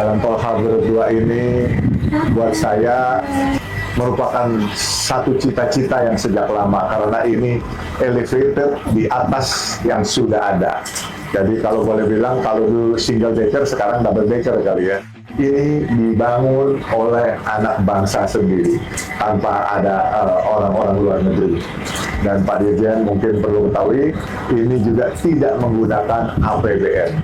Jalan Tol Harbor 2 ini buat saya merupakan satu cita-cita yang sejak lama, karena ini elevated di atas yang sudah ada. Jadi kalau boleh bilang, kalau dulu single decker, sekarang double decker kali ya. Ini dibangun oleh anak bangsa sendiri tanpa ada orang-orang luar negeri. Dan Pak Dirjen mungkin perlu ketahui, ini juga tidak menggunakan APBN.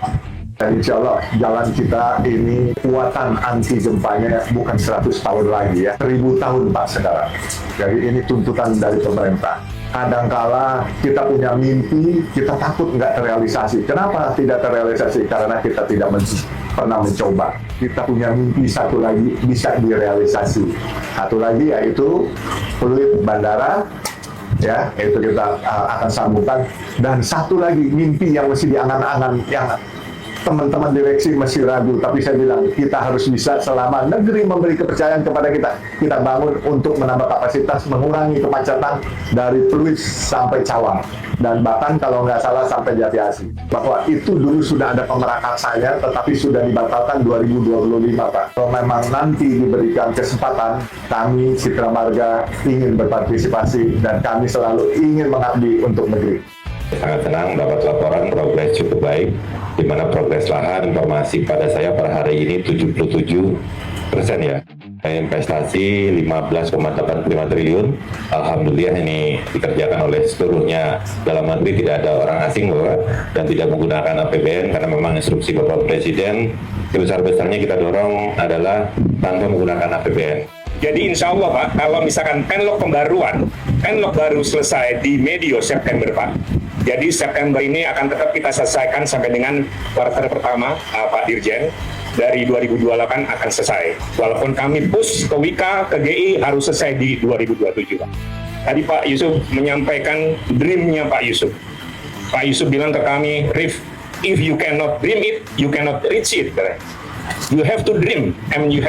Dan insya Allah jalan kita ini kuatan anti gempanya bukan 100 tahun lagi ya, 1000 tahun Pak sekarang. Jadi ini tuntutan dari pemerintah. Kadangkala kita punya mimpi, kita takut nggak terrealisasi. Kenapa tidak terrealisasi? Karena kita tidak pernah mencoba. Kita punya mimpi satu lagi bisa direalisasi. Satu lagi yaitu Fluid Bandara, ya, itu kita akan sambungkan. Dan satu lagi mimpi yang masih diangan-angan, yang teman-teman direksi masih ragu, tapi saya bilang kita harus bisa, selama negeri memberi kepercayaan kepada kita, kita bangun untuk menambah kapasitas, mengurangi kemacetan dari Pluit sampai Cawang, dan bahkan kalau nggak salah sampai Jati Asih. Bahwa itu dulu sudah ada pemerakasannya, tetapi sudah dibatalkan 2025 Pak. Kalau memang nanti diberikan kesempatan, kami Citra Marga ingin berpartisipasi dan kami selalu ingin mengabdi untuk negeri. Sangat senang dapat laporan progres cukup baik, di mana progres lahan informasi pada saya per hari ini 77% ya. Investasi 15,85 triliun, alhamdulillah ini dikerjakan oleh seluruhnya dalam negeri, tidak ada orang asing Bapak, dan tidak menggunakan APBN karena memang instruksi Bapak Presiden sebesar-besarnya kita dorong adalah tanpa menggunakan APBN. Jadi insya Allah Pak, kalau misalkan penlok pembaruan, penlok baru selesai di medio September Pak. Jadi September ini akan tetap kita selesaikan sampai dengan kuartal pertama Pak Dirjen. Dari 2028 akan selesai. Walaupun kami push ke Wika, ke GI harus selesai di 2027 Pak. Tadi Pak Yusuf menyampaikan dream-nya Pak Yusuf. Pak Yusuf bilang ke kami, Rif, if you cannot dream it, you cannot reach it. You have to dream and you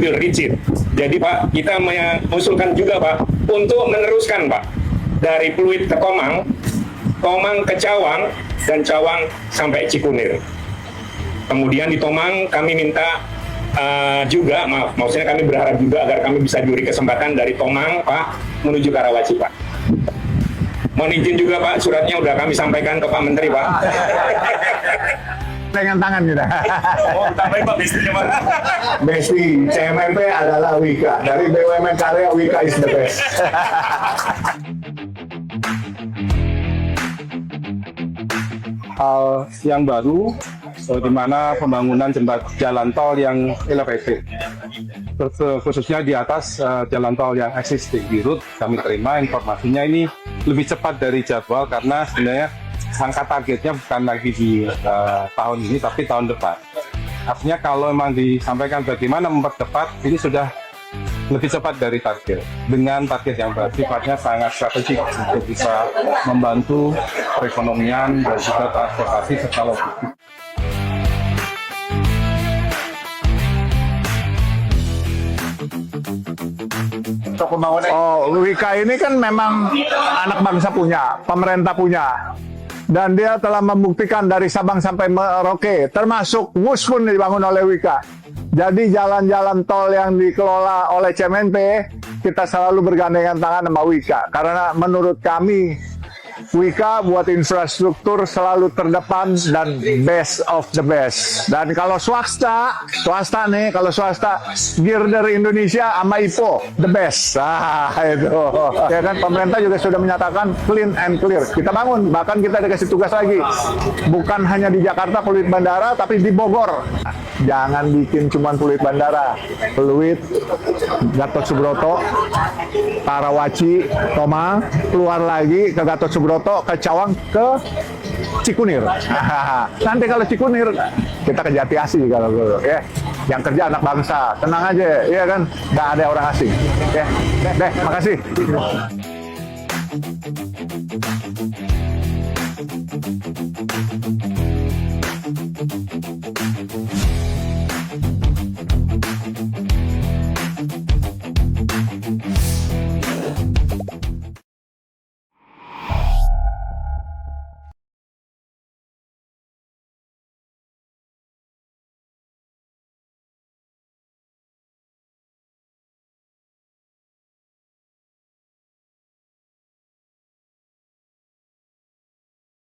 will reach it. Jadi Pak, kita mengusulkan juga Pak untuk meneruskan Pak dari Pluit ke Tomang, Tomang ke Cawang, dan Cawang sampai Cikunir. Kemudian di Tomang kami minta juga, maksudnya kami berharap juga agar kami bisa diberi kesempatan dari Tomang Pak menuju Karawaci Pak. Mohon izin juga Pak, suratnya udah kami sampaikan ke Pak Menteri Pak. Dengan tangan kita. Oh, tambahin Pak bestinya Pak. Besti CMMP adalah Wika. Dari BUMN Karya, Wika is the best. Hal yang baru, di mana pembangunan jalan tol yang elevated, khususnya di atas jalan tol yang existing di route. Kami terima informasinya ini lebih cepat dari jadwal, karena sebenarnya angka targetnya bukan lagi di tahun ini tapi tahun depan. Artinya kalau memang disampaikan bagaimana mempercepat, ini sudah lebih cepat dari target, dengan target yang sifatnya sangat strategik untuk bisa membantu perekonomian dan juga transportasi serta logistik. Untuk pembangunan. Wika ini kan memang anak bangsa punya, pemerintah punya. Dan dia telah membuktikan dari Sabang sampai Merauke, termasuk WUS pun dibangun oleh Wika. Jadi jalan-jalan tol yang dikelola oleh CMNP, kita selalu bergandengan tangan sama Wika. Karena menurut kami, Wika buat infrastruktur selalu terdepan dan best of the best. Dan kalau swasta nih, Girder Indonesia sama IPO, the best. Itu. Ya kan, pemerintah juga sudah menyatakan clean and clear. Kita bangun, bahkan kita dikasih tugas lagi. Bukan hanya di Jakarta Fluid Bandara, tapi di Bogor. Jangan bikin cuma Fluid Bandara. Fluid, Gatot Subroto, Karawaci, Tomang, keluar lagi ke Gatot Subroto, ke Cawang, ke Cikunir. Nanti kalau Cikunir, kita ke Jati Asih kalau dulu, ya. Yang kerja anak bangsa, tenang aja, ya kan? Nggak ada orang asing. Ya, makasih.